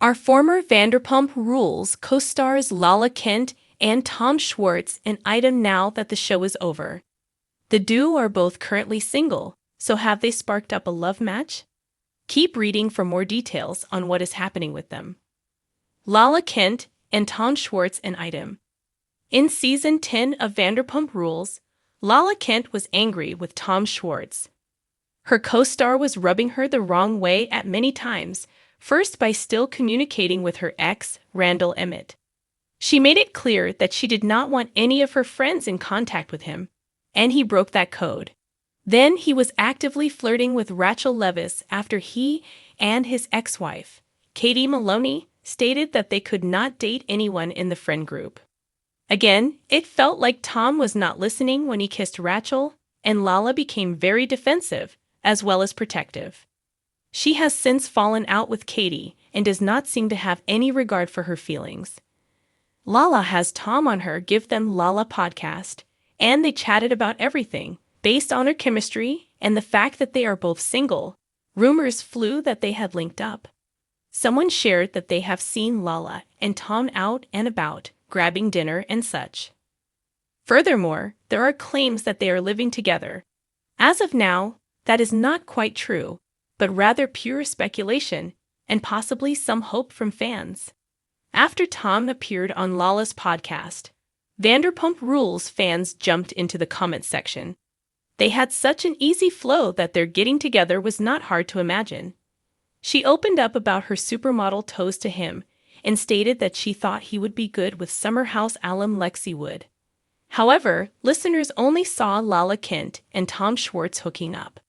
Our former Vanderpump Rules co-stars Lala Kent and Tom Schwartz an item now that the show is over. The duo are both currently single, so have they sparked up a love match? Keep reading for more details on what is happening with them. Lala Kent and Tom Schwartz an item. In Season 10 of Vanderpump Rules, Lala Kent was angry with Tom Schwartz. Her co-star was rubbing her the wrong way at many times, first by still communicating with her ex, Randall Emmett. She made it clear that she did not want any of her friends in contact with him, and he broke that code. Then he was actively flirting with Rachel Leviss after he and his ex-wife, Katie Maloney, stated that they could not date anyone in the friend group. Again, it felt like Tom was not listening when he kissed Rachel, and Lala became very defensive, as well as protective. She has since fallen out with Katie and does not seem to have any regard for her feelings. Lala has Tom on her Give Them Lala podcast, and they chatted about everything. Based on their chemistry and the fact that they are both single, rumors flew that they had linked up. Someone shared that they have seen Lala and Tom out and about, grabbing dinner and such. Furthermore, there are claims that they are living together. As of now, that is not quite true, but rather pure speculation and possibly some hope from fans. After Tom appeared on Lala's podcast, Vanderpump Rules fans jumped into the comments section. They had such an easy flow that their getting together was not hard to imagine. She opened up about her supermodel toes to him and stated that she thought he would be good with Summer House alum Lexi Wood. However, listeners only saw Lala Kent and Tom Schwartz hooking up.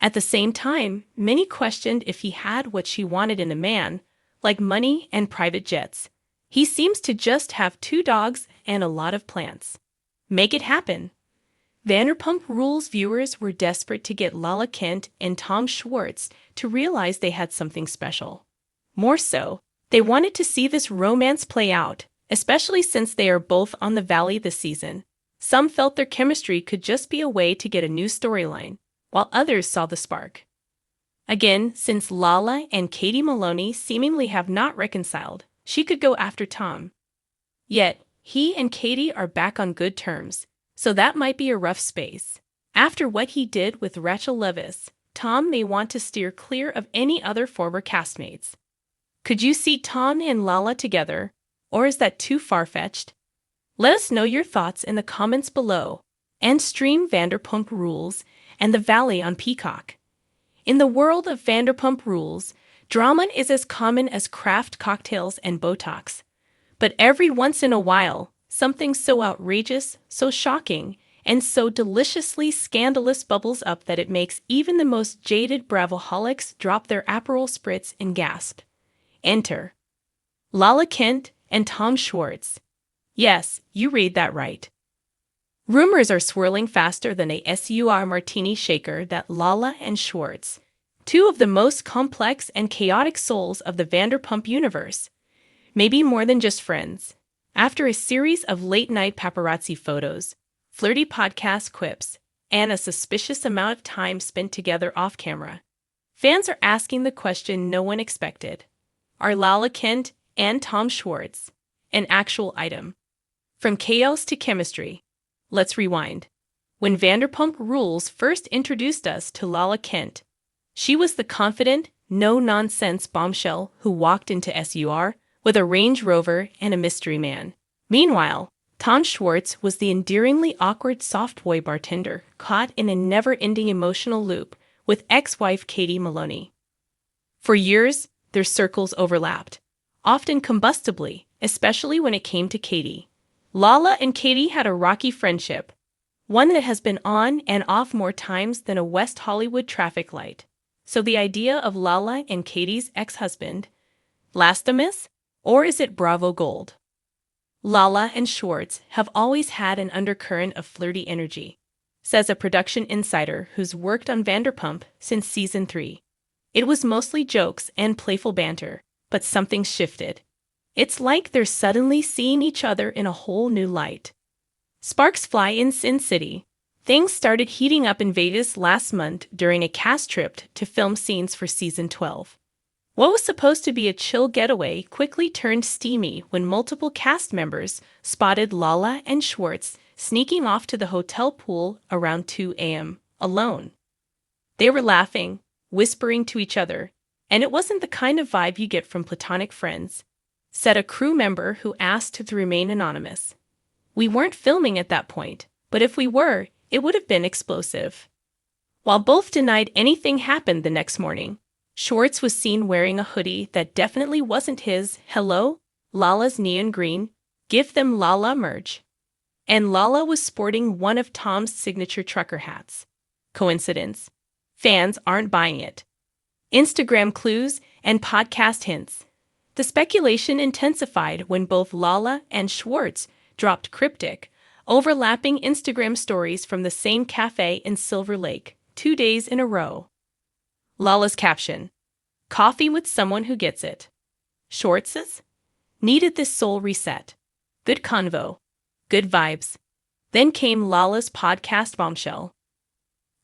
At the same time, many questioned if he had what she wanted in a man, like money and private jets. He seems to just have 2 dogs and a lot of plants. Make it happen. Vanderpump Rules viewers were desperate to get Lala Kent and Tom Schwartz to realize they had something special. More so, they wanted to see this romance play out, especially since they are both on the Valley this season. Some felt their chemistry could just be a way to get a new storyline, while others saw the spark. Again, since Lala and Katie Maloney seemingly have not reconciled, she could go after Tom. Yet, he and Katie are back on good terms, so that might be a rough space. After what he did with Rachel Leviss, Tom may want to steer clear of any other former castmates. Could you see Tom and Lala together, or is that too far-fetched? Let us know your thoughts in the comments below, and stream Vanderpump Rules and The Valley on Peacock. In the world of Vanderpump Rules, drama is as common as craft cocktails and Botox. But every once in a while, something so outrageous, so shocking, and so deliciously scandalous bubbles up that it makes even the most jaded Bravoholics drop their Aperol spritz and gasp. Enter Lala Kent and Tom Schwartz. Yes, you read that right. Rumors are swirling faster than a SUR martini shaker that Lala and Schwartz, 2 of the most complex and chaotic souls of the Vanderpump universe, may be more than just friends. After a series of late-night paparazzi photos, flirty podcast quips, and a suspicious amount of time spent together off-camera, fans are asking the question no one expected. Are Lala Kent and Tom Schwartz an actual item? From chaos to chemistry. Let's rewind. When Vanderpump Rules first introduced us to Lala Kent, she was the confident, no-nonsense bombshell who walked into SUR with a Range Rover and a mystery man. Meanwhile, Tom Schwartz was the endearingly awkward soft boy bartender caught in a never-ending emotional loop with ex-wife Katie Maloney. For years, their circles overlapped, often combustibly, especially when it came to Katie. Lala and Katie had a rocky friendship, one that has been on and off more times than a West Hollywood traffic light. So the idea of Lala and Katie's ex-husband, last amiss? Or is it Bravo Gold? Lala and Schwartz have always had an undercurrent of flirty energy, says a production insider who's worked on Vanderpump since Season 3. It was mostly jokes and playful banter, but something shifted. It's like they're suddenly seeing each other in a whole new light. Sparks fly in Sin City. Things started heating up in Vegas last month during a cast trip to film scenes for Season 12. What was supposed to be a chill getaway quickly turned steamy when multiple cast members spotted Lala and Schwartz sneaking off to the hotel pool around 2 a.m. alone. They were laughing, whispering to each other, and it wasn't the kind of vibe you get from platonic friends, said a crew member who asked to remain anonymous. We weren't filming at that point, but if we were, it would have been explosive. While both denied anything happened the next morning, Schwartz was seen wearing a hoodie that definitely wasn't his. Hello, Lala's neon green, give them Lala merch. And Lala was sporting one of Tom's signature trucker hats. Coincidence? Fans aren't buying it. Instagram clues and podcast hints. The speculation intensified when both Lala and Schwartz dropped cryptic, overlapping Instagram stories from the same cafe in Silver Lake, 2 days in a row. Lala's caption: coffee with someone who gets it. Schwartz's? Needed this soul reset. Good convo. Good vibes. Then came Lala's podcast bombshell.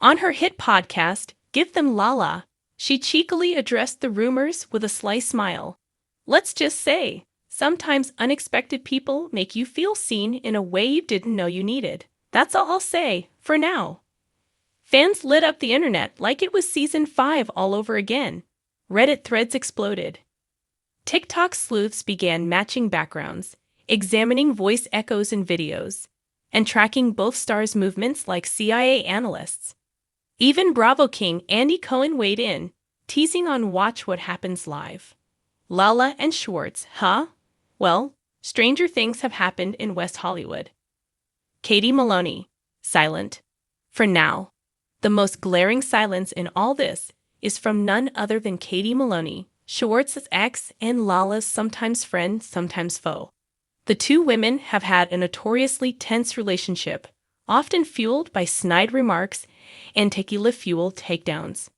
On her hit podcast, Give Them Lala, she cheekily addressed the rumors with a sly smile. Let's just say, sometimes unexpected people make you feel seen in a way you didn't know you needed. That's all I'll say, for now. Fans lit up the internet like it was season 5 all over again. Reddit threads exploded. TikTok sleuths began matching backgrounds, examining voice echoes in videos, and tracking both stars' movements like CIA analysts. Even Bravo King Andy Cohen weighed in, teasing on Watch What Happens Live. Lala and Schwartz, huh? Well, stranger things have happened in West Hollywood. Katie Maloney, silent. For now. The most glaring silence in all this is from none other than Katie Maloney, Schwartz's ex and Lala's sometimes friend, sometimes foe. The two women have had a notoriously tense relationship, often fueled by snide remarks and tequila-fueled takedowns.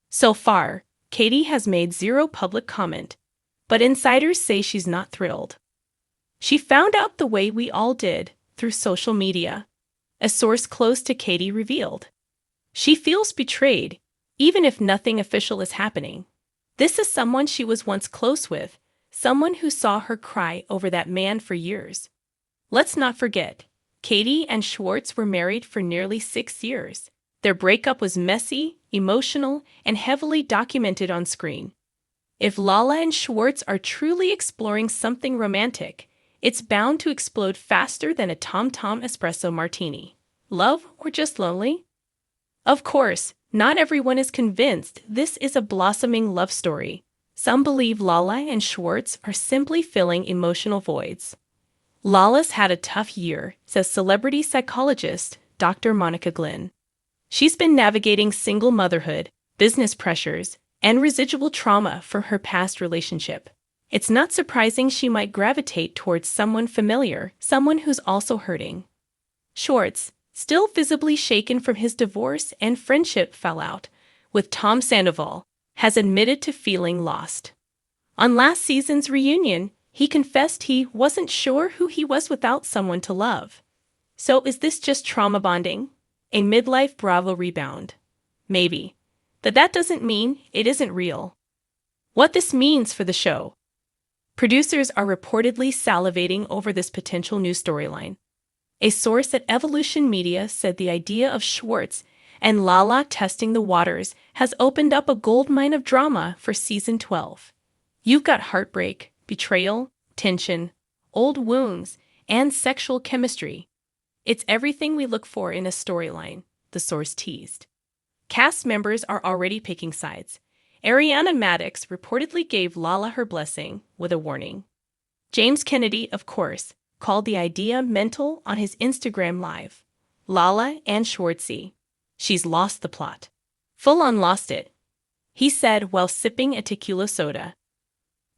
So far, Katie has made zero public comment, but insiders say she's not thrilled. She found out the way we all did, through social media. A source close to Katie revealed. She feels betrayed, even if nothing official is happening. This is someone she was once close with, someone who saw her cry over that man for years. Let's not forget, Katie and Schwartz were married for nearly 6 years. Their breakup was messy, emotional, and heavily documented on screen. If Lala and Schwartz are truly exploring something romantic, it's bound to explode faster than a Tom-Tom espresso martini. Love or just lonely? Of course, not everyone is convinced this is a blossoming love story. Some believe Lala and Schwartz are simply filling emotional voids. Lala's had a tough year, says celebrity psychologist Dr. Monica Glynn. She's been navigating single motherhood, business pressures, and residual trauma from her past relationship. It's not surprising she might gravitate towards someone familiar, someone who's also hurting. Schwartz, still visibly shaken from his divorce and friendship fallout with Tom Sandoval, has admitted to feeling lost. On last season's reunion, he confessed he wasn't sure who he was without someone to love. So is this just trauma bonding? A midlife Bravo rebound? Maybe. But that doesn't mean it isn't real. What this means for the show. Producers are reportedly salivating over this potential new storyline. A source at Evolution Media said the idea of Schwartz and Lala testing the waters has opened up a goldmine of drama for season 12. You've got heartbreak, betrayal, tension, old wounds, and sexual chemistry. It's everything we look for in a storyline, the source teased. Cast members are already picking sides. Ariana Madix reportedly gave Lala her blessing with a warning. James Kennedy, of course, called the idea mental on his Instagram Live. Lala and Schwartzy. She's lost the plot. Full-on lost it, he said while sipping a tequila soda.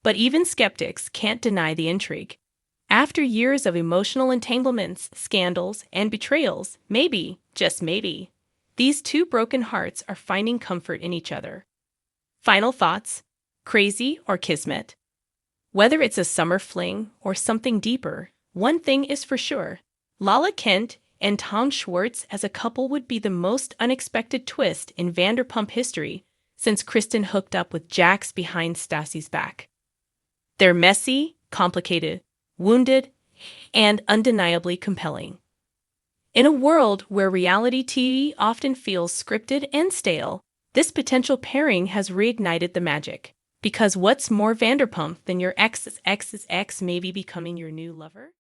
But even skeptics can't deny the intrigue. After years of emotional entanglements, scandals, and betrayals, maybe, just maybe, these two broken hearts are finding comfort in each other. Final thoughts? Crazy or kismet? Whether it's a summer fling or something deeper, one thing is for sure. Lala Kent and Tom Schwartz as a couple would be the most unexpected twist in Vanderpump history, since Kristen hooked up with Jax behind Stassi's back. They're messy, complicated, wounded, and undeniably compelling. In a world where reality TV often feels scripted and stale, this potential pairing has reignited the magic. Because what's more Vanderpump than your ex's ex's ex maybe becoming your new lover?